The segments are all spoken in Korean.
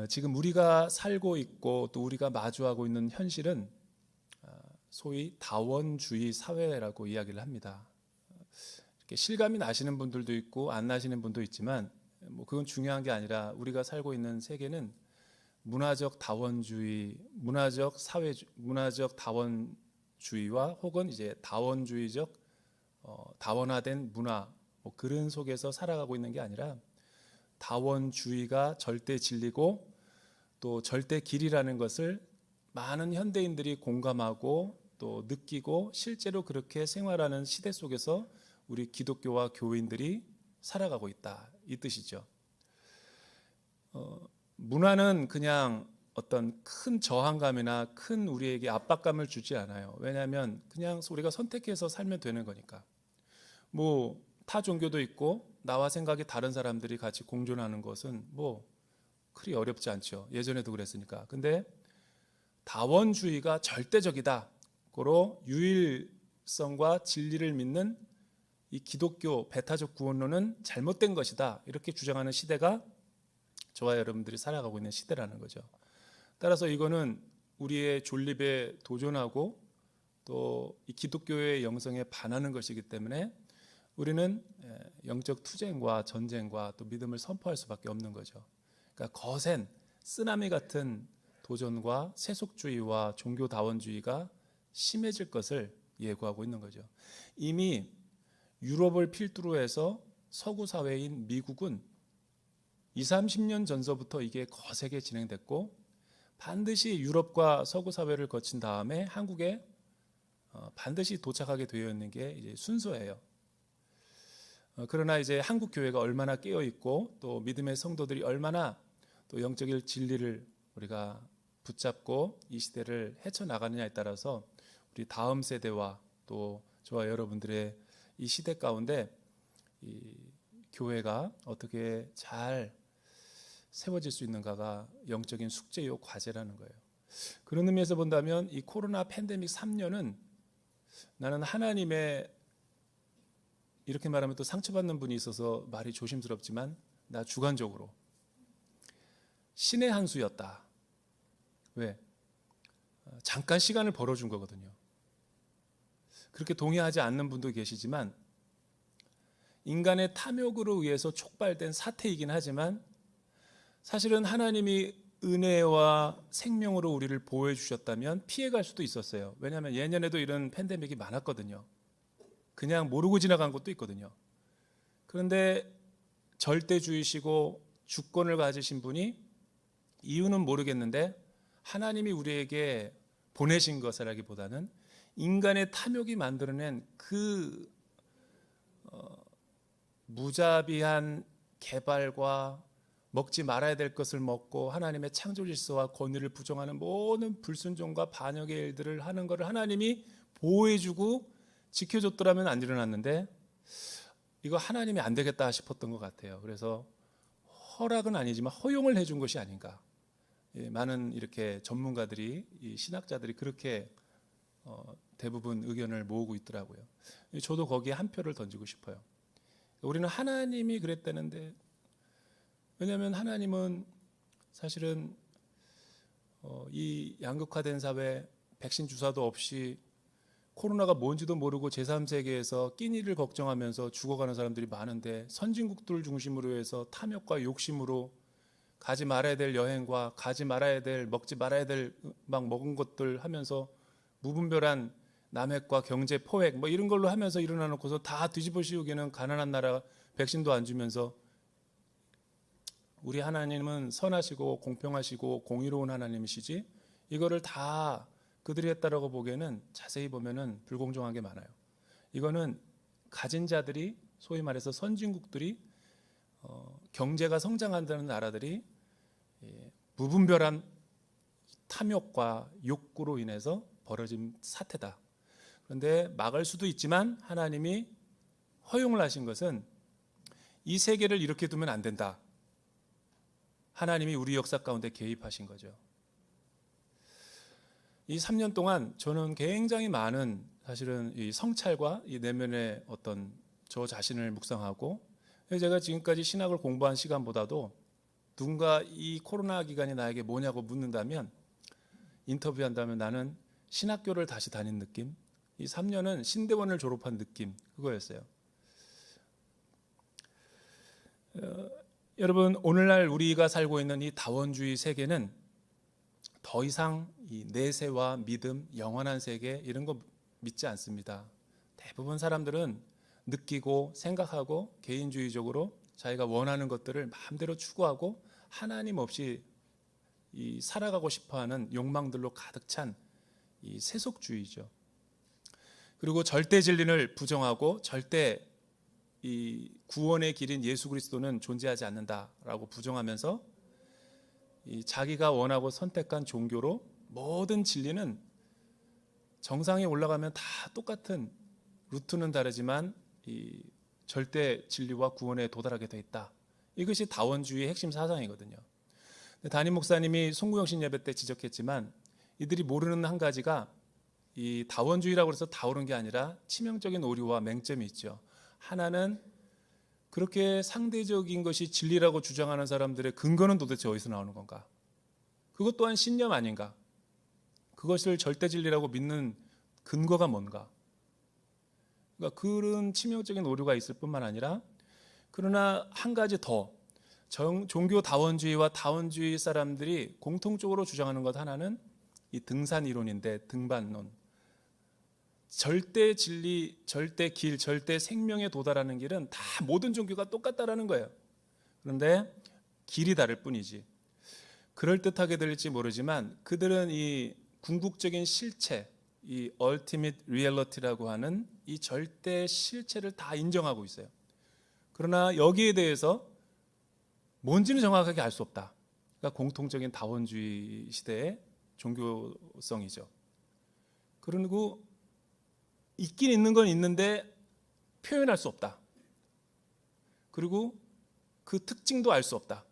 지금 우리가 살고 있고 또 우리가 마주하고 있는 현실은 소위 다원주의 사회라고 이야기를 합니다. 이렇게 실감이 나시는 분들도 있고 안 나시는 분도 있지만 뭐 그건 중요한 게 아니라 우리가 살고 있는 세계는 문화적 다원주의, 문화적 다원주의와 혹은 이제 다원주의적 다원화된 문화 뭐 그런 속에서 살아가고 있는 게 아니라 다원주의가 절대 진리고 또 절대 길이라는 것을 많은 현대인들이 공감하고 또 느끼고 실제로 그렇게 생활하는 시대 속에서 우리 기독교와 교인들이 살아가고 있다, 이 뜻이죠. 문화는 그냥 어떤 큰 저항감이나 큰 우리에게 압박감을 주지 않아요. 왜냐하면 그냥 우리가 선택해서 살면 되는 거니까. 뭐 타 종교도 있고 나와 생각이 다른 사람들이 같이 공존하는 것은 뭐 그리 어렵지 않죠. 예전에도 그랬으니까. 근데 다원주의가 절대적이다. 고로 유일성과 진리를 믿는 이 기독교 배타적 구원론은 잘못된 것이다. 이렇게 주장하는 시대가 저와 여러분들이 살아가고 있는 시대라는 거죠. 따라서 이거는 우리의 존립에 도전하고 또 이 기독교의 영성에 반하는 것이기 때문에 우리는 영적 투쟁과 전쟁과 또 믿음을 선포할 수밖에 없는 거죠. 그러니까 거센 쓰나미 같은 도전과 세속주의와 종교다원주의가 심해질 것을 예고하고 있는 거죠. 이미 유럽을 필두로 해서 서구 사회인 미국은 20, 30년 전서부터 이게 거세게 진행됐고 반드시 유럽과 서구 사회를 거친 다음에 한국에 반드시 도착하게 되어 있는 게 이제 순서예요. 그러나 이제 한국 교회가 얼마나 깨어 있고 또 믿음의 성도들이 얼마나 또 영적인 진리를 우리가 붙잡고 이 시대를 헤쳐나가느냐에 따라서 우리 다음 세대와 또 저와 여러분들의 이 시대 가운데 이 교회가 어떻게 잘 세워질 수 있는가가 영적인 숙제요 과제라는 거예요. 그런 의미에서 본다면 이 코로나 팬데믹 3년은 나는 하나님의, 이렇게 말하면 또 상처받는 분이 있어서 말이 조심스럽지만 나 주관적으로 신의 한 수였다. 왜? 잠깐 시간을 벌어준 거거든요. 그렇게 동의하지 않는 분도 계시지만 인간의 탐욕으로 의해서 촉발된 사태이긴 하지만 사실은 하나님이 은혜와 생명으로 우리를 보호해 주셨다면 피해갈 수도 있었어요. 왜냐하면 예년에도 이런 팬데믹이 많았거든요. 그냥 모르고 지나간 것도 있거든요. 그런데 절대주의시고 주권을 가지신 분이 이유는 모르겠는데 하나님이 우리에게 보내신 것이라기보다는 인간의 탐욕이 만들어낸 그 무자비한 개발과 먹지 말아야 될 것을 먹고 하나님의 창조 질서와 권위를 부정하는 모든 불순종과 반역의 일들을 하는 것을 하나님이 보호해주고 지켜줬더라면 안 일어났는데 이거 하나님이 안 되겠다 싶었던 것 같아요. 그래서 허락은 아니지만 허용을 해준 것이 아닌가. 많은 이렇게 전문가들이, 이 신학자들이 그렇게 대부분 의견을 모으고 있더라고요. 저도 거기에 한 표를 던지고 싶어요. 우리는 하나님이 그랬다는데, 왜냐하면 하나님은 사실은 이 양극화된 사회, 백신 주사도 없이 코로나가 뭔지도 모르고 제3세계에서 끼니를 걱정하면서 죽어가는 사람들이 많은데 선진국들 중심으로 해서 탐욕과 욕심으로 가지 말아야 될 여행과 가지 말아야 될, 먹지 말아야 될 막 먹은 것들 하면서 무분별한 남핵과 경제 포획 뭐 이런 걸로 하면서 일어나 놓고서 다 뒤집어 씌우기는 가난한 나라 백신도 안 주면서, 우리 하나님은 선하시고 공평하시고 공의로운 하나님이시지 이거를 다 그들이 했다라고 보기에는 자세히 보면은 불공정한 게 많아요. 이거는 가진 자들이, 소위 말해서 선진국들이, 경제가 성장한다는 나라들이 무분별한 탐욕과 욕구로 인해서 벌어진 사태다. 그런데 막을 수도 있지만 하나님이 허용을 하신 것은 이 세계를 이렇게 두면 안 된다. 하나님이 우리 역사 가운데 개입하신 거죠. 이 3년 동안 저는 굉장히 많은, 사실은 이 성찰과 이 내면의 어떤 저 자신을 묵상하고, 제가 지금까지 신학을 공부한 시간보다도 누군가 이 코로나 기간이 나에게 뭐냐고 묻는다면, 인터뷰한다면 나는 신학교를 다시 다닌 느낌, 이 3년은 신대원을 졸업한 느낌, 그거였어요. 여러분, 오늘날 우리가 살고 있는 이 다원주의 세계는 더 이상 이 내세와 믿음, 영원한 세계 이런 거 믿지 않습니다. 대부분 사람들은 느끼고 생각하고 개인주의적으로 자기가 원하는 것들을 마음대로 추구하고 하나님 없이 이 살아가고 싶어하는 욕망들로 가득 찬 이 세속주의죠. 그리고 절대 진리를 부정하고 절대 이 구원의 길인 예수 그리스도는 존재하지 않는다라고 부정하면서 이 자기가 원하고 선택한 종교로 모든 진리는 정상에 올라가면 다 똑같은 루트는 다르지만 이 절대 진리와 구원에 도달하게 돼 있다. 이것이 다원주의의 핵심 사상이거든요. 담임 목사님이 송구영신 예배 때 지적했지만 이들이 모르는 한 가지가 이 다원주의라고 해서 다 옳은 게 아니라 치명적인 오류와 맹점이 있죠. 하나는 그렇게 상대적인 것이 진리라고 주장하는 사람들의 근거는 도대체 어디서 나오는 건가? 그것 또한 신념 아닌가? 그것을 절대 진리라고 믿는 근거가 뭔가? 그러니까 그런 치명적인 오류가 있을 뿐만 아니라, 그러나 한 가지 더 종교 다원주의와 다원주의 사람들이 공통적으로 주장하는 것 하나는 이 등산 이론인데, 등반론. 절대 진리, 절대 길, 절대 생명에 도달하는 길은 다 모든 종교가 똑같다라는 거예요. 그런데 길이 다를 뿐이지. 그럴듯하게 들릴지 모르지만 그들은 이 궁극적인 실체, 이 ultimate reality라고 하는 이 절대 실체를 다 인정하고 있어요. 그러나 여기에 대해서 뭔지는 정확하게 알 수 없다. 그러니까 공통적인 다원주의 시대의 종교성이죠. 그리고 있긴 있는 건 있는데 표현할 수 없다. 그리고 그 특징도 알 수 없다.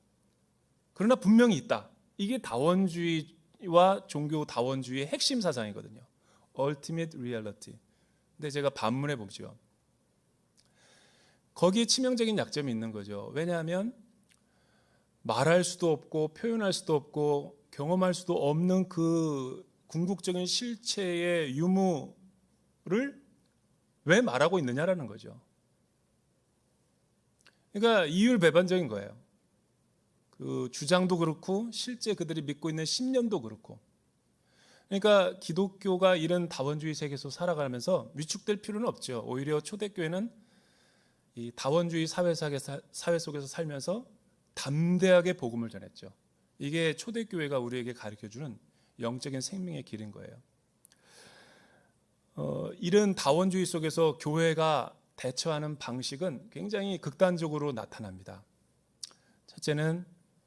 그러나 분명히 있다. 이게 다원주의와 종교 다원주의의 핵심 사상이거든요. Ultimate Reality. 근데 제가 반문해 보죠. 거기에 치명적인 약점이 있는 거죠. 왜냐하면 말할 수도 없고 표현할 수도 없고 경험할 수도 없는 그 궁극적인 실체의 유무를 왜 말하고 있느냐라는 거죠. 그러니까 이율배반적인 거예요. 그 주장도 그렇고 실제 그들이 믿고 있는 신념도 그렇고. 그러니까 기독교가 이런 다원주의 세계에서 살아가면서 위축될 필요는 없죠. 오히려 초대교회는 이 다원주의 사회 속에서 살면서 담대하게 복음을 전했죠. 이게 초대교회가 우리에게 가르쳐주는 영적인 생명의 길인 거예요. 이런 다원주의 속에서 교회가 대처하는 방식은 굉장히 극단적으로 나타납니다. 첫째는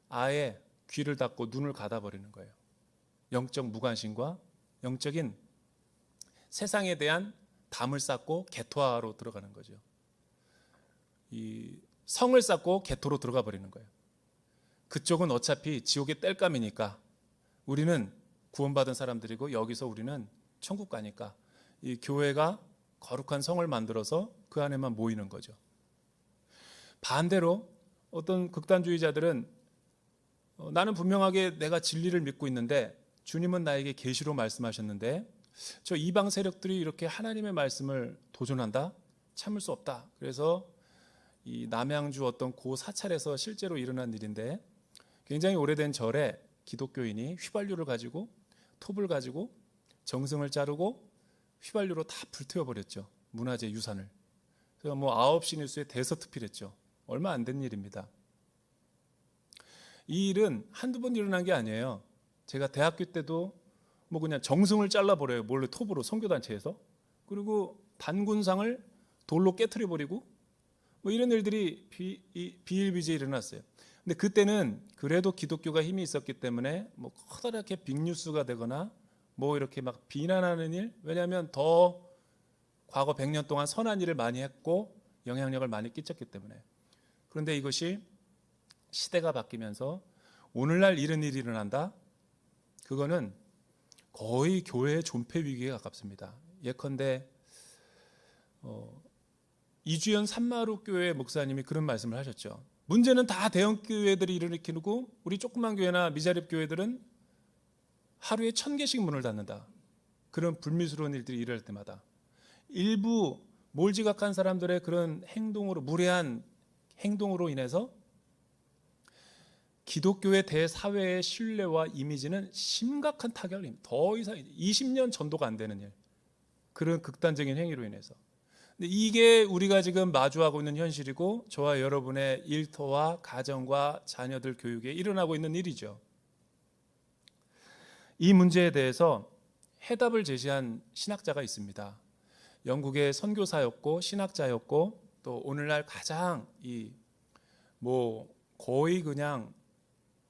아예 귀를 닫고 눈을 닫아버리는 거예요. 영적 무관심과 영적인 세상에 대한 담을 쌓고 개토화로 들어가는 거죠. 이 성을 쌓고 개토로 들어가 버리는 거예요. 그쪽은 어차피 지옥의 땔감이니까 우리는 구원받은 사람들이고 여기서 우리는 천국 가니까 이 교회가 거룩한 성을 만들어서 그 안에만 모이는 거죠. 반대로 어떤 극단주의자들은 나는 분명하게 내가 진리를 믿고 있는데 주님은 나에게 계시로 말씀하셨는데 저 이방 세력들이 이렇게 하나님의 말씀을 도전한다? 참을 수 없다. 그래서 이 남양주 어떤 고 사찰에서 실제로 일어난 일인데 굉장히 오래된 절에 기독교인이 휘발유를 가지고 톱을 가지고 정승을 자르고 휘발유로 다 불태워버렸죠. 문화재 유산을. 그래서 뭐 9시 뉴스에 대서특필했죠. 얼마 안 된 일입니다. 이 일은 한두 번 일어난 게 아니에요. 제가 대학교 때도 뭐 그냥 정승을 잘라버려요. 몰래 톱으로 선교단체에서. 그리고 단군상을 돌로 깨트려버리고 뭐 이런 일들이 비일비재에 일어났어요. 근데 그때는 그래도 기독교가 힘이 있었기 때문에 뭐 커다랗게 빅뉴스가 되거나 뭐 이렇게 막 비난하는 일, 왜냐하면 더 과거 100년 동안 선한 일을 많이 했고 영향력을 많이 끼쳤기 때문에. 그런데 이것이 시대가 바뀌면서 오늘날 이런 일이 일어난다? 그거는 거의 교회의 존폐 위기에 가깝습니다. 예컨대 이주연 산마루 교회 목사님이 그런 말씀을 하셨죠. 문제는 다 대형 교회들이 일으키고 우리 조그만 교회나 미자립 교회들은 하루에 1000개씩 문을 닫는다. 그런 불미스러운 일들이 일어날 때마다 일부 몰지각한 사람들의 그런 행동으로, 무례한 행동으로 인해서 기독교의 대사회의 신뢰와 이미지는 심각한 타격을 입니다. 더 이상 20년 전도가 안 되는 일, 그런 극단적인 행위로 인해서. 근데 이게 우리가 지금 마주하고 있는 현실이고 저와 여러분의 일터와 가정과 자녀들 교육에 일어나고 있는 일이죠. 이 문제에 대해서 해답을 제시한 신학자가 있습니다. 영국의 선교사였고 신학자였고 또 오늘날 가장 거의 그냥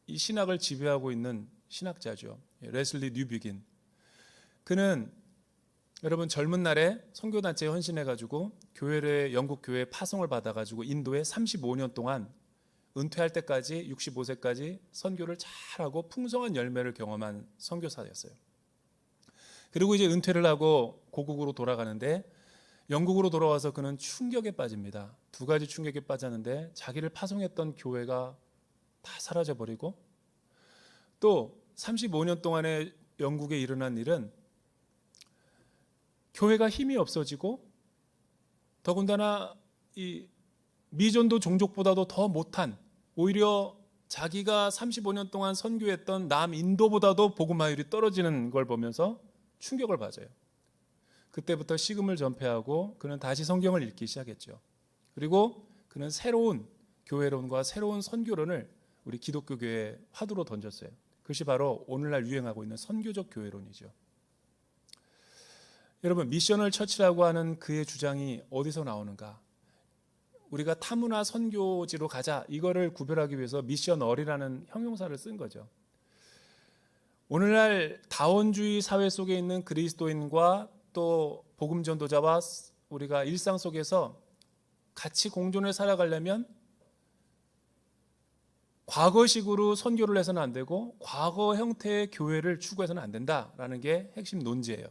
이 신학을 지배하고 있는 신학자죠. 레슬리 뉴비긴. 그는 여러분 젊은 날에 선교단체에 헌신해가지고 영국 교회에 파송을 받아가지고 인도에 35년 동안 은퇴할 때까지 65세까지 선교를 잘하고 풍성한 열매를 경험한 선교사였어요. 그리고 이제 은퇴를 하고 고국으로 돌아가는데 영국으로 돌아와서 그는 충격에 빠집니다. 두 가지 충격에 빠졌는데 자기를 파송했던 교회가 다 사라져버리고 또 35년 동안에 영국에 일어난 일은 교회가 힘이 없어지고 더군다나 이 미전도 종족보다도 더 못한, 오히려 자기가 35년 동안 선교했던 남인도보다도 복음화율이 떨어지는 걸 보면서 충격을 받아요. 그때부터 식음을 전폐하고 그는 다시 성경을 읽기 시작했죠. 그리고 그는 새로운 교회론과 새로운 선교론을 우리 기독교 교회의 화두로 던졌어요. 그것이 바로 오늘날 유행하고 있는 선교적 교회론이죠. 여러분, 미셔널 처치라고 하는 그의 주장이 어디서 나오는가? 우리가 타문화 선교지로 가자, 이거를 구별하기 위해서 미셔널이라는 형용사를 쓴 거죠. 오늘날 다원주의 사회 속에 있는 그리스도인과 또 복음 전도자와 우리가 일상 속에서 같이 공존해 살아가려면 과거식으로 선교를 해서는 안 되고 과거 형태의 교회를 추구해서는 안 된다라는 게 핵심 논지예요.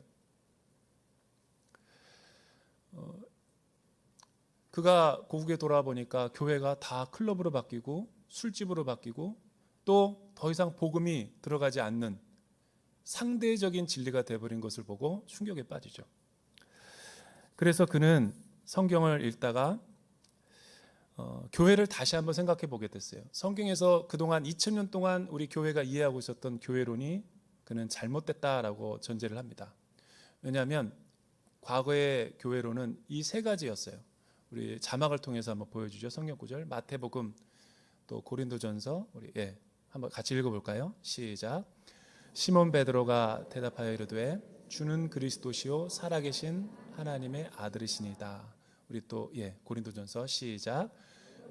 그가 고국에 돌아와 보니까 교회가 다 클럽으로 바뀌고 술집으로 바뀌고 또 더 이상 복음이 들어가지 않는 상대적인 진리가 되어버린 것을 보고 충격에 빠지죠. 그래서 그는 성경을 읽다가 교회를 다시 한번 생각해 보게 됐어요. 성경에서 그동안 2000년 동안 우리 교회가 이해하고 있었던 교회론이 그는 잘못됐다라고 전제를 합니다. 왜냐하면 과거의 교회론은 이 세 가지였어요. 우리 자막을 통해서 한번 보여주죠. 성경 구절 마태복음 또 고린도전서 우리 한번 같이 읽어볼까요? 시작. 시몬 베드로가 대답하여 이르되 주는 그리스도시요 살아계신 하나님의 아들이시니이다. 우리 또 고린도전서 시작.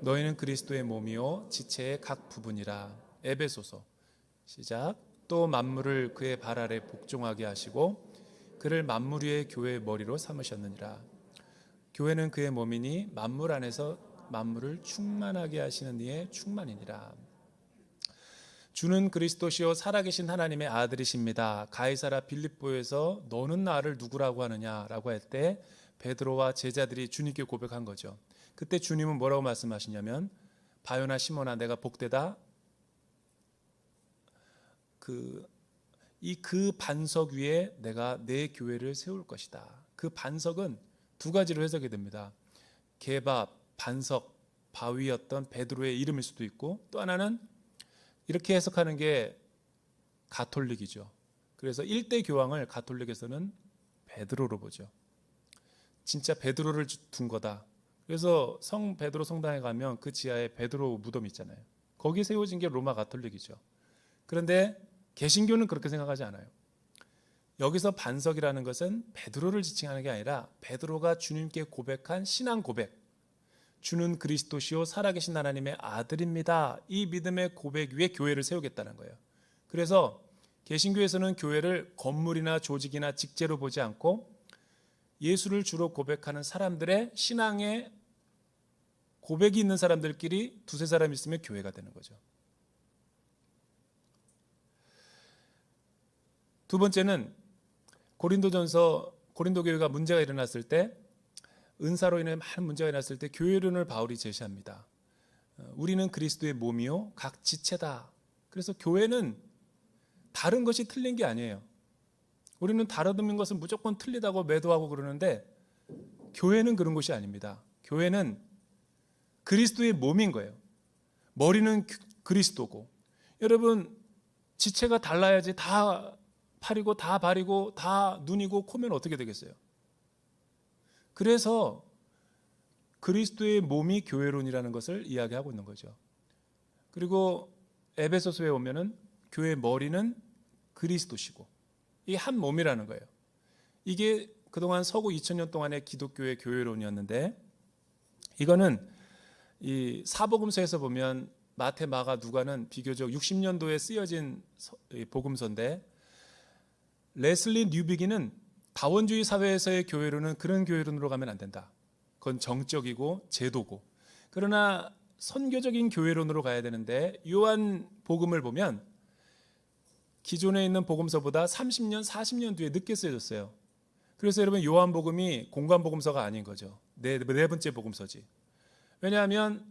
너희는 그리스도의 몸이요 지체의 각 부분이라. 에베소서 시작. 또 만물을 그의 발 아래 복종하게 하시고 그를 만물 위의 교회의 머리로 삼으셨느니라. 교회는 그의 몸이니 만물 안에서 만물을 충만하게 하시는 이의 충만이니라. 주는 그리스도시요 살아계신 하나님의 아들이십니다. 가이사라 빌립보에서 너는 나를 누구라고 하느냐라고 할 때 베드로와 제자들이 주님께 고백한 거죠. 그때 주님은 뭐라고 말씀하시냐면 바요나 시몬아 내가 복되다. 그 반석 위에 내가 내 교회를 세울 것이다. 그 반석은 두 가지로 해석이 됩니다. 개밥, 반석, 바위였던 베드로의 이름일 수도 있고 또 하나는 이렇게 해석하는 게 가톨릭이죠. 그래서 1대 교황을 가톨릭에서는 베드로로 보죠. 진짜 베드로를 둔 거다. 그래서 성 베드로 성당에 가면 그 지하에 베드로 무덤이 있잖아요. 거기 세워진 게 로마 가톨릭이죠. 그런데 개신교는 그렇게 생각하지 않아요. 여기서 반석이라는 것은 베드로를 지칭하는 게 아니라 베드로가 주님께 고백한 신앙 고백, 주는 그리스도시요 살아계신 하나님의 아들입니다. 이 믿음의 고백 위에 교회를 세우겠다는 거예요. 그래서 개신교에서는 교회를 건물이나 조직이나 직제로 보지 않고 예수를 주로 고백하는 사람들의 신앙의 고백이 있는 사람들끼리 두세 사람 있으면 교회가 되는 거죠. 두 번째는 고린도 교회가 문제가 일어났을 때, 은사로 인해 많은 문제가 일어났을 때 교회론을 바울이 제시합니다. 우리는 그리스도의 몸이요 각 지체다. 그래서 교회는 다른 것이 틀린 게 아니에요. 우리는 다른 것은 무조건 틀리다고 매도하고 그러는데 교회는 그런 것이 아닙니다. 교회는 그리스도의 몸인 거예요. 머리는 그리스도고. 여러분, 지체가 달라야지 다 팔이고 다 발이고 다 눈이고 코면 어떻게 되겠어요? 그래서 그리스도의 몸이 교회론이라는 것을 이야기하고 있는 거죠. 그리고 에베소서에 오면은 교회의 머리는 그리스도시고 이 한 몸이라는 거예요. 이게 그동안 서구 2000년 동안의 기독교의 교회론이었는데, 이거는 이 사복음서에서 보면 마태, 마가, 누가는 비교적 60년도에 쓰여진 복음서인데, 레슬리 뉴비기는 다원주의 사회에서의 교회론은 그런 교회론으로 가면 안 된다. 그건 정적이고 제도고. 그러나 선교적인 교회론으로 가야 되는데, 요한 복음을 보면 기존에 있는 복음서보다 30년, 40년 뒤에 늦게 쓰여졌어요. 그래서 여러분, 요한 복음이 공간 복음서가 아닌 거죠. 네 번째 복음서지. 왜냐하면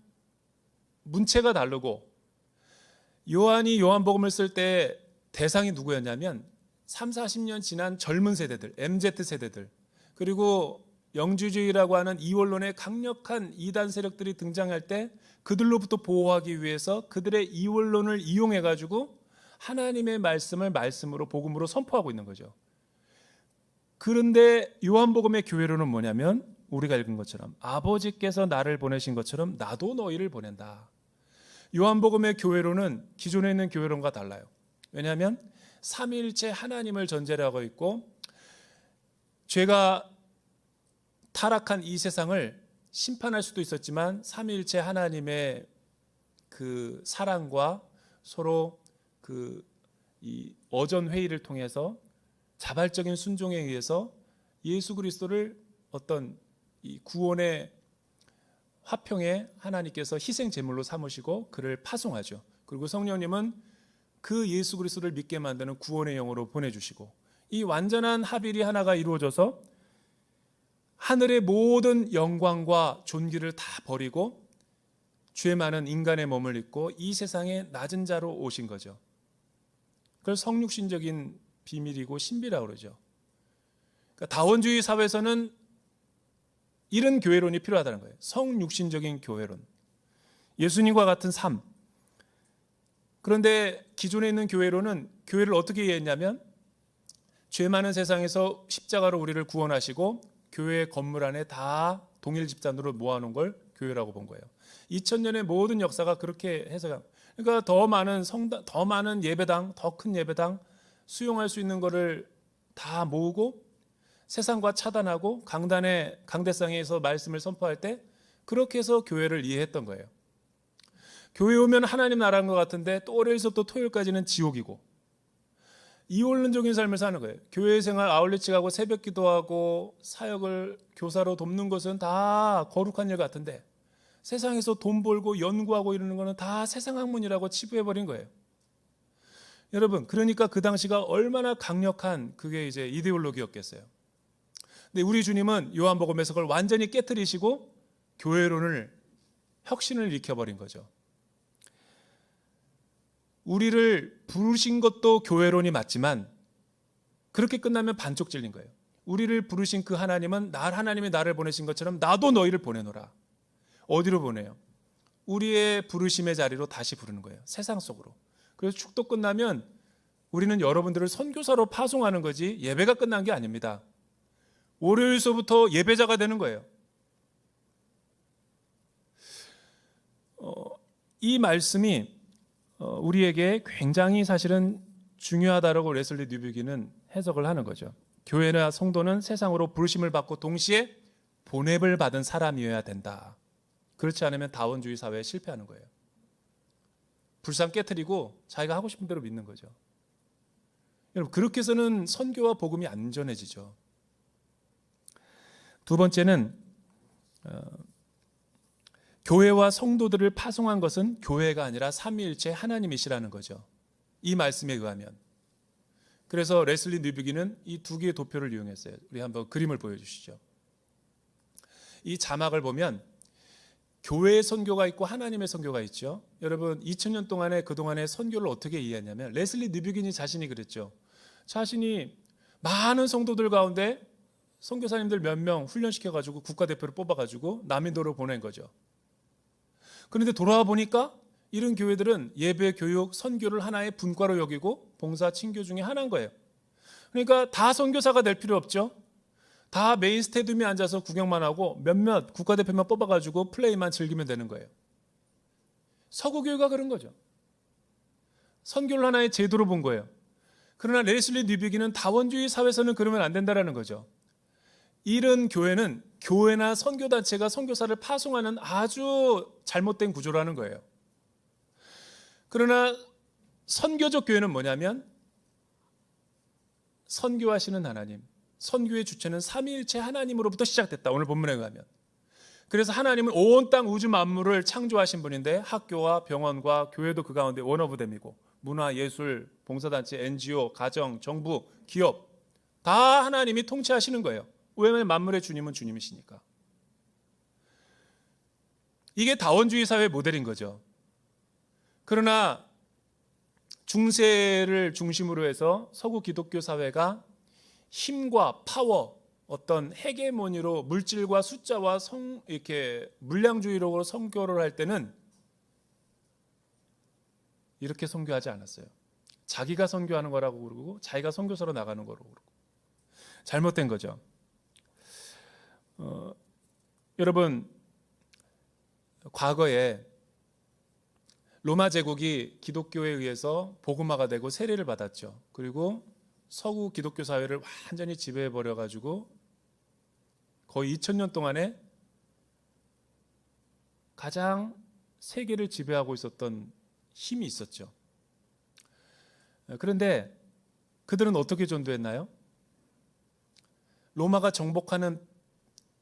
문체가 다르고, 요한이 요한복음을 쓸 때 대상이 누구였냐면 3, 40년 지난 젊은 세대들, MZ 세대들, 그리고 영주주의라고 하는 이원론의 강력한 이단 세력들이 등장할 때 그들로부터 보호하기 위해서 그들의 이원론을 이용해 가지고 하나님의 말씀을 말씀으로 복음으로 선포하고 있는 거죠. 그런데 요한복음의 교회론은 뭐냐면 우리가 읽은 것처럼 아버지께서 나를 보내신 것처럼 나도 너희를 보낸다. 요한복음의 교회론은 기존에 있는 교회론과 달라요. 왜냐하면 삼위일체 하나님을 전제로 하고 있고, 죄가 타락한 이 세상을 심판할 수도 있었지만 삼위일체 하나님의 그 사랑과 서로 이 어전 회의를 통해서 자발적인 순종에 의해서 예수 그리스도를 어떤 이 구원의 화평에 하나님께서 희생 제물로 삼으시고 그를 파송하죠. 그리고 성령님은 그 예수 그리스도를 믿게 만드는 구원의 영으로 보내주시고, 이 완전한 합일이 하나가 이루어져서 하늘의 모든 영광과 존귀를 다 버리고 죄 많은 인간의 몸을 입고 이 세상의 낮은 자로 오신 거죠. 그걸 성육신적인 비밀이고 신비라고 그러죠. 그러니까 다원주의 사회에서는 이런 교회론이 필요하다는 거예요. 성육신적인 교회론, 예수님과 같은 삶. 그런데 기존에 있는 교회론은 교회를 어떻게 이해했냐면, 죄 많은 세상에서 십자가로 우리를 구원하시고 교회 건물 안에 다 동일 집단으로 모아놓은 걸 교회라고 본 거예요. 2000년의 모든 역사가 그렇게 해석한. 그러니까 더 많은 성당, 더 많은 예배당, 더 큰 예배당, 수용할 수 있는 거를 다 모으고 세상과 차단하고 강대상에서 말씀을 선포할 때 그렇게 해서 교회를 이해했던 거예요. 교회 오면 하나님 나라인 것 같은데 또 월요일서부터 토요일까지는 지옥이고, 이원론적인 삶을 사는 거예요. 교회 생활 아울렛 가고 새벽 기도하고 사역을 교사로 돕는 것은 다 거룩한 일 같은데 세상에서 돈 벌고 연구하고 이러는 거는 다 세상 학문이라고 치부해버린 거예요. 여러분, 그러니까 그 당시가 얼마나 강력한 그게 이제 이데올로기였겠어요. 근데 우리 주님은 요한복음에서 그걸 완전히 깨트리시고 교회론을, 혁신을 일으켜버린 거죠. 우리를 부르신 것도 교회론이 맞지만 그렇게 끝나면 반쪽 찔린 거예요. 우리를 부르신 그 하나님은 하나님이 나를 보내신 것처럼 나도 너희를 보내노라. 어디로 보내요? 우리의 부르심의 자리로 다시 부르는 거예요. 세상 속으로. 그래서 축도 끝나면 우리는 여러분들을 선교사로 파송하는 거지 예배가 끝난 게 아닙니다. 월요일서부터 예배자가 되는 거예요. 이 말씀이 우리에게 굉장히 사실은 중요하다라고 레슬리 뉴비기는 해석을 하는 거죠. 교회나 성도는 세상으로 부르심을 받고 동시에 보냄을 받은 사람이어야 된다. 그렇지 않으면 다원주의 사회에 실패하는 거예요. 불상 깨트리고 자기가 하고 싶은 대로 믿는 거죠. 여러분, 그렇게 해서는 선교와 복음이 안전해지죠. 두 번째는 교회와 성도들을 파송한 것은 교회가 아니라 삼위일체 하나님이시라는 거죠. 이 말씀에 의하면. 그래서 레슬리 뉴비기는 이 두 개의 도표를 이용했어요. 우리 한번 그림을 보여주시죠. 이 자막을 보면 교회의 선교가 있고 하나님의 선교가 있죠. 여러분 2000년 동안에 그동안의 선교를 어떻게 이해했냐면 레슬리 뉴비긴이 자신이 그랬죠. 자신이 많은 성도들 가운데 선교사님들 몇 명 훈련시켜가지고 국가대표를 뽑아가지고 남인도로 보낸 거죠. 그런데 돌아와 보니까 이런 교회들은 예배, 교육, 선교를 하나의 분과로 여기고 봉사, 친교 중에 하나인 거예요. 그러니까 다 선교사가 될 필요 없죠. 다 메인 스테디움에 앉아서 구경만 하고 몇몇 국가대표만 뽑아가지고 플레이만 즐기면 되는 거예요. 서구교회가 그런 거죠. 선교를 하나의 제도로 본 거예요. 그러나 레슬리 뉴비긴은 다원주의 사회에서는 그러면 안 된다는 거죠. 이런 교회는 교회나 선교단체가 선교사를 파송하는 아주 잘못된 구조라는 거예요. 그러나 선교적 교회는 뭐냐면 선교하시는 하나님, 선교의 주체는 삼위일체 하나님으로부터 시작됐다. 오늘 본문에 의하면. 그래서 하나님은 온 땅 우주 만물을 창조하신 분인데 학교와 병원과 교회도 그 가운데 원어브댐이고 문화, 예술, 봉사단체, NGO, 가정, 정부, 기업 다 하나님이 통치하시는 거예요. 왜냐하면 만물의 주님은 주님이시니까. 이게 다원주의 사회의 모델인 거죠. 그러나 중세를 중심으로 해서 서구 기독교 사회가 힘과 파워, 어떤 헤게모니로 물질과 숫자와 이렇게 물량주의로 선교를 할 때는 이렇게 선교하지 않았어요. 자기가 선교하는 거라고 그러고 자기가 선교사로 나가는 거라고 그러고 잘못된 거죠. 여러분 과거에 로마 제국이 기독교에 의해서 복음화가 되고 세례를 받았죠. 그리고 서구 기독교 사회를 완전히 지배해 버려 가지고 거의 2000년 동안에 가장 세계를 지배하고 있었던 힘이 있었죠. 그런데 그들은 어떻게 전도했나요? 로마가 정복하는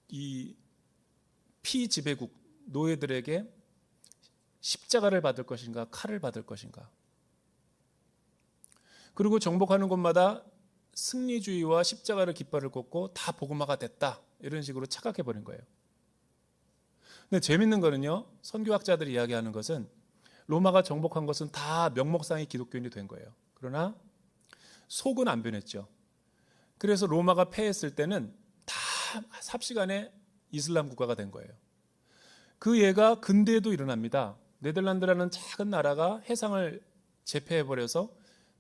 이 피지배국 노예들에게 십자가를 받을 것인가 칼을 받을 것인가. 그리고 정복하는 곳마다 승리주의와 십자가를 깃발을 꽂고 다 복음화가 됐다 이런 식으로 착각해버린 거예요. 근데 재밌는 거는요, 선교학자들이 이야기하는 것은 로마가 정복한 것은 다 명목상의 기독교인이 된 거예요. 그러나 속은 안 변했죠. 그래서 로마가 패했을 때는 다 삽시간에 이슬람 국가가 된 거예요. 그 예가 근대에도 일어납니다. 네덜란드라는 작은 나라가 해상을 제패해버려서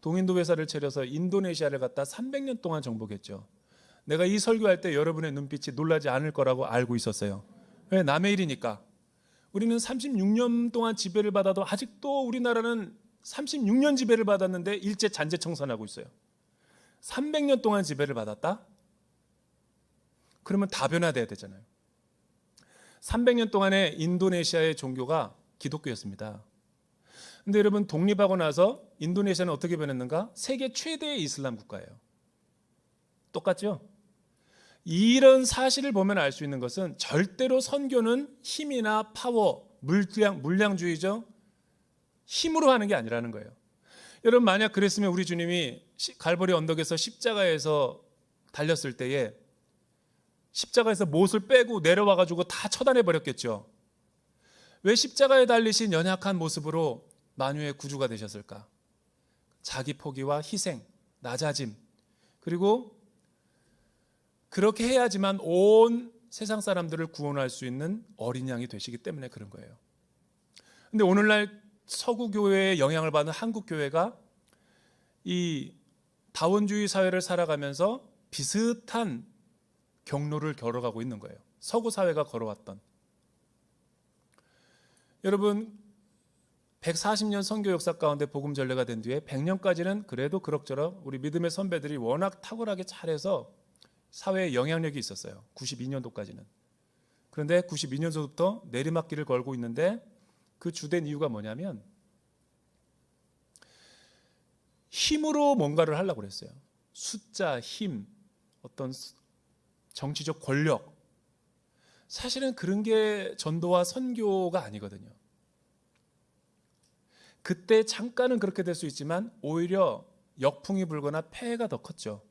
동인도 회사를 차려서 인도네시아를 갖다 300년 동안 정복했죠. 내가 이 설교할 때 여러분의 눈빛이 놀라지 않을 거라고 알고 있었어요. 왜? 남의 일이니까. 우리는 36년 동안 지배를 받아도 아직도 우리나라는 36년 지배를 받았는데 일제 잔재 청산하고 있어요. 300년 동안 지배를 받았다? 그러면 다 변화돼야 되잖아요. 300년 동안의 인도네시아의 종교가 기독교였습니다. 근데 여러분 독립하고 나서 인도네시아는 어떻게 변했는가? 세계 최대의 이슬람 국가예요. 똑같죠? 이런 사실을 보면 알 수 있는 것은 절대로 선교는 힘이나 파워, 물량주의죠. 힘으로 하는 게 아니라는 거예요. 여러분 만약 그랬으면 우리 주님이 갈보리 언덕에서 십자가에서 달렸을 때에 십자가에서 못을 빼고 내려와가지고 다 처단해 버렸겠죠. 왜 십자가에 달리신 연약한 모습으로 만유의 구주가 되셨을까? 자기 포기와 희생, 낮아짐, 그리고 그렇게 해야지만 온 세상 사람들을 구원할 수 있는 어린 양이 되시기 때문에 그런 거예요. 근데 오늘날 서구 교회의 영향을 받는 한국 교회가 이 다원주의 사회를 살아가면서 비슷한 경로를 걸어가고 있는 거예요. 서구 사회가 걸어왔던. 여러분 140년 선교 역사 가운데 복음 전례가 된 뒤에 100년까지는 그래도 그럭저럭 우리 믿음의 선배들이 워낙 탁월하게 잘해서 사회에 영향력이 있었어요. 92년도까지는. 그런데 92년도부터 내리막길을 걸고 있는데 그 주된 이유가 뭐냐면 힘으로 뭔가를 하려고 그랬어요. 숫자, 힘, 어떤 정치적 권력. 사실은 그런 게 전도와 선교가 아니거든요. 그때 잠깐은 그렇게 될 수 있지만 오히려 역풍이 불거나 폐해가 더 컸죠.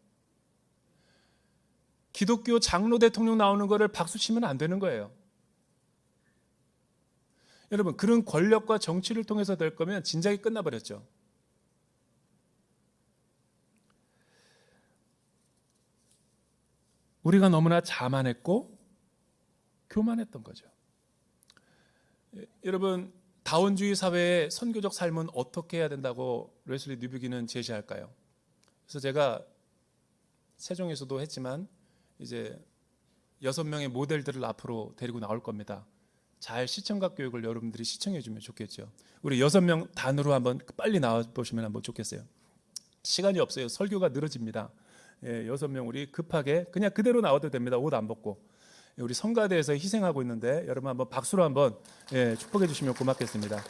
기독교 장로 대통령 나오는 거를 박수 치면 안 되는 거예요. 여러분, 그런 권력과 정치를 통해서 될 거면 진작에 끝나버렸죠. 우리가 너무나 자만했고 교만했던 거죠. 여러분, 다원주의 사회의 선교적 삶은 어떻게 해야 된다고 레슬리 뉴비기는 제시할까요? 그래서 제가 세종에서도 했지만 이제 6명의 모델들을 앞으로 데리고 나올 겁니다. 잘 시청각 교육을 여러분들이 시청해 주면 좋겠죠. 우리 6명 단으로 한번 빨리 나와 보시면 한번 좋겠어요. 시간이 없어요. 설교가 늘어집니다. 6명 우리 급하게 그냥 그대로 나와도 됩니다. 옷 안 벗고. 우리 성가대에서 희생하고 있는데 여러분 한번 박수로 한번 축복해 주시면 고맙겠습니다.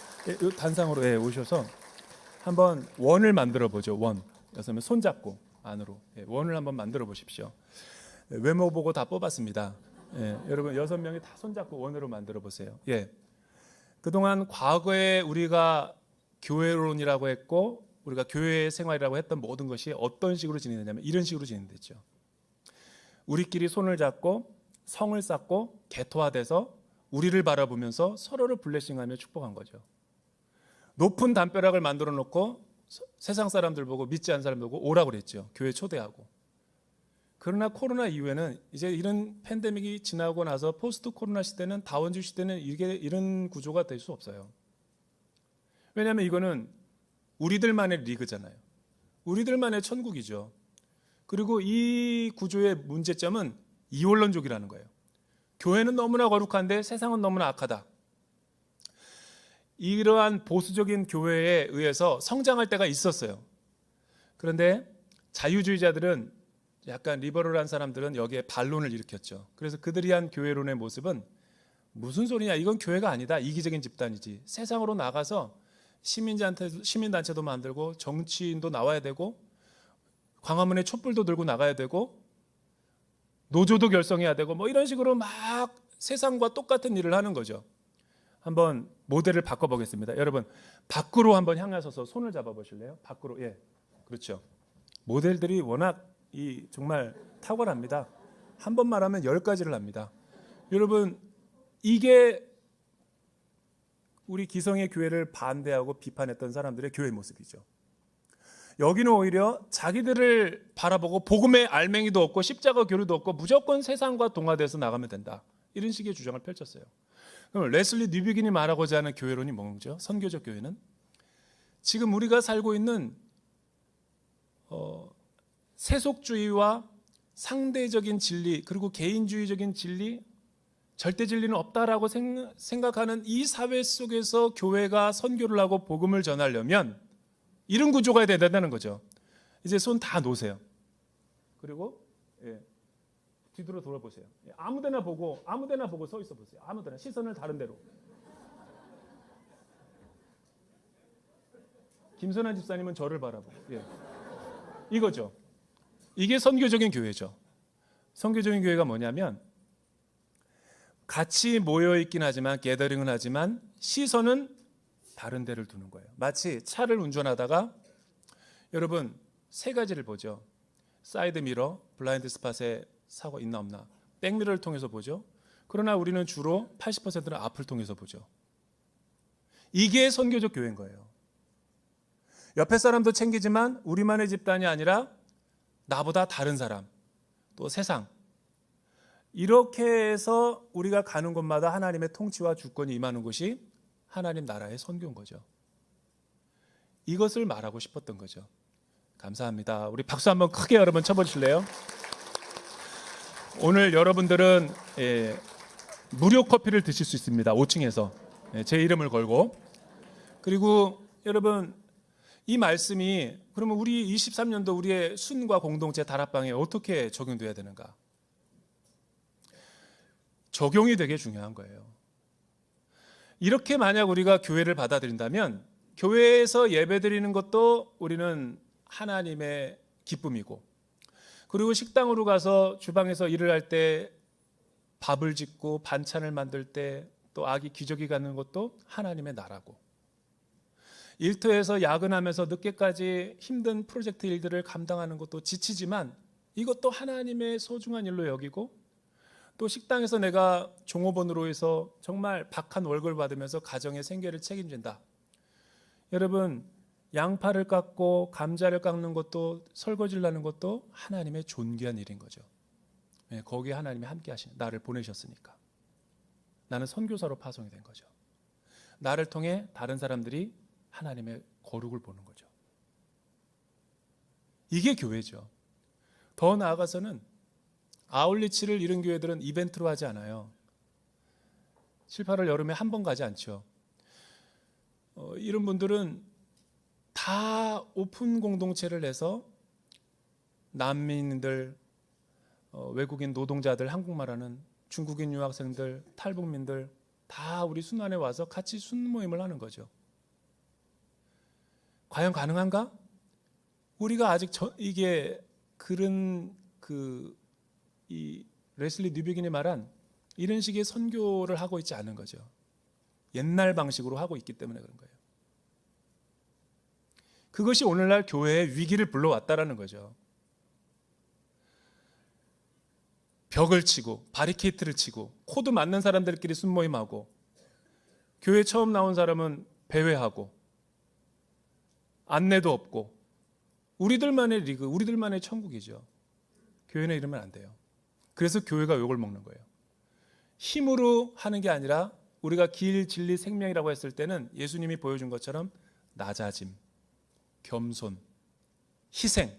단상으로 오셔서 한번 원을 만들어 보죠. 원. 6명 손잡고 안으로 원을 한번 만들어 보십시오. 외모 보고 다 뽑았습니다. 여러분 6명이 다 손잡고 원으로 만들어 보세요. 그동안 과거에 우리가 교회론이라고 했고 우리가 교회 생활이라고 했던 모든 것이 어떤 식으로 진행되냐면 이런 식으로 진행됐죠. 우리끼리 손을 잡고 성을 쌓고 개토화돼서 우리를 바라보면서 서로를 블레싱하며 축복한 거죠. 높은 담벼락을 만들어 놓고 세상 사람들 보고 믿지 않는 사람들 보고 오라고 그랬죠. 교회 초대하고. 그러나 코로나 이후에는 이제 이런 팬데믹이 지나고 나서 포스트 코로나 시대는 다원주의 시대는 이런 구조가 될 수 없어요. 왜냐하면 이거는 우리들만의 리그잖아요. 우리들만의 천국이죠. 그리고 이 구조의 문제점은 이원론족이라는 거예요. 교회는 너무나 거룩한데 세상은 너무나 악하다. 이러한 보수적인 교회에 의해서 성장할 때가 있었어요. 그런데 자유주의자들은 약간 리버럴한 사람들은 여기에 반론을 일으켰죠. 그래서 그들이 한 교회론의 모습은 무슨 소리냐, 이건 교회가 아니다, 이기적인 집단이지. 세상으로 나가서 시민단체도 만들고 정치인도 나와야 되고 광화문에 촛불도 들고 나가야 되고 노조도 결성해야 되고 뭐 이런 식으로 막 세상과 똑같은 일을 하는 거죠. 한번 모델을 바꿔보겠습니다. 여러분 밖으로 한번 향하셔서 손을 잡아보실래요? 밖으로. 그렇죠. 모델들이 워낙 정말 탁월합니다. 한 번 말하면 10가지를 합니다. 여러분 이게 우리 기성의 교회를 반대하고 비판했던 사람들의 교회 모습이죠. 여기는 오히려 자기들을 바라보고 복음의 알맹이도 없고 십자가 교류도 없고 무조건 세상과 동화돼서 나가면 된다. 이런 식의 주장을 펼쳤어요. 그럼 레슬리 뉴비긴이 말하고자 하는 교회론이 뭐죠? 선교적 교회는 지금 우리가 살고 있는 세속주의와 상대적인 진리 그리고 개인주의적인 진리, 절대 진리는 없다라고 생각하는 이 사회 속에서 교회가 선교를 하고 복음을 전하려면 이런 구조가 돼야 된다는 거죠. 이제 손 다 놓으세요. 그리고 뒤로 돌아보세요. 아무데나 보고 서 있어 보세요. 아무데나 시선을 다른 데로. 김선한 집사님은 저를 바라보고. 이거죠. 이게 선교적인 교회죠. 선교적인 교회가 뭐냐면 같이 모여 있긴 하지만 게더링은 하지만 시선은 다른 데를 두는 거예요. 마치 차를 운전하다가 여러분 3가지를 보죠. 사이드 미러, 블라인드 스팟에 사고 있나 없나. 백미러를 통해서 보죠. 그러나 우리는 주로 80%는 앞을 통해서 보죠. 이게 선교적 교회인 거예요. 옆에 사람도 챙기지만 우리만의 집단이 아니라 나보다 다른 사람, 또 세상. 이렇게 해서 우리가 가는 곳마다 하나님의 통치와 주권이 임하는 곳이 하나님 나라의 선교인 거죠. 이것을 말하고 싶었던 거죠. 감사합니다. 우리 박수 한번 크게 여러분 쳐보실래요? 오늘 여러분들은 무료 커피를 드실 수 있습니다. 5층에서 제 이름을 걸고. 그리고 여러분 이 말씀이 그러면 우리 23년도 우리의 순과 공동체 다락방에 어떻게 적용돼야 되는가? 적용이 되게 중요한 거예요. 이렇게 만약 우리가 교회를 받아들인다면 교회에서 예배드리는 것도 우리는 하나님의 기쁨이고 그리고 식당으로 가서 주방에서 일을 할 때 밥을 짓고 반찬을 만들 때 또 아기 기저귀 갖는 것도 하나님의 나라고 일터에서 야근하면서 늦게까지 힘든 프로젝트 일들을 감당하는 것도 지치지만 이것도 하나님의 소중한 일로 여기고 또 식당에서 내가 종업원으로 해서 정말 박한 월급을 받으면서 가정의 생계를 책임진다. 여러분, 양파를 깎고 감자를 깎는 것도 설거지를 하는 것도 하나님의 존귀한 일인 거죠. 거기에 하나님이 함께 하시는, 나를 보내셨으니까. 나는 선교사로 파송이 된 거죠. 나를 통해 다른 사람들이 하나님의 거룩을 보는 거죠. 이게 교회죠. 더 나아가서는 아울리치를 이런 교회들은 이벤트로 하지 않아요. 7, 8월 여름에 한 번 가지 않죠. 이런 분들은 다 오픈 공동체를 내서 난민들, 외국인 노동자들, 한국말하는 중국인 유학생들, 탈북민들 다 우리 순환에 와서 같이 순모임을 하는 거죠. 과연 가능한가? 우리가 아직 이게 그런 이 레슬리 뉴비긴이 말한 이런 식의 선교를 하고 있지 않은 거죠. 옛날 방식으로 하고 있기 때문에 그런 거예요. 그것이 오늘날 교회의 위기를 불러왔다라는 거죠. 벽을 치고 바리케이트를 치고 코드 맞는 사람들끼리 순모임하고 교회 처음 나온 사람은 배회하고 안내도 없고 우리들만의 리그, 우리들만의 천국이죠. 교회는 이러면 안 돼요. 그래서 교회가 욕을 먹는 거예요. 힘으로 하는 게 아니라 우리가 길, 진리, 생명이라고 했을 때는 예수님이 보여준 것처럼 낮아짐, 겸손, 희생,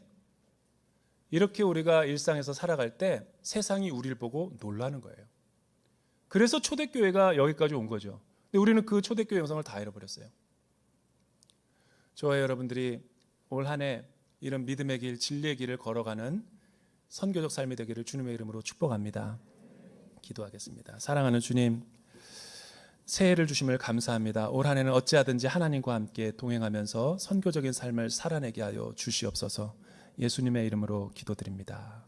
이렇게 우리가 일상에서 살아갈 때 세상이 우리를 보고 놀라는 거예요. 그래서 초대교회가 여기까지 온 거죠. 근데 우리는 그 초대교회 영성을 다 잃어버렸어요. 저와 여러분들이 올 한 해 이런 믿음의 길, 진리의 길을 걸어가는 선교적 삶이 되기를 주님의 이름으로 축복합니다. 기도하겠습니다. 사랑하는 주님, 새해를 주심을 감사합니다. 올 한 해는 어찌하든지 하나님과 함께 동행하면서 선교적인 삶을 살아내게 하여 주시옵소서. 예수님의 이름으로 기도드립니다.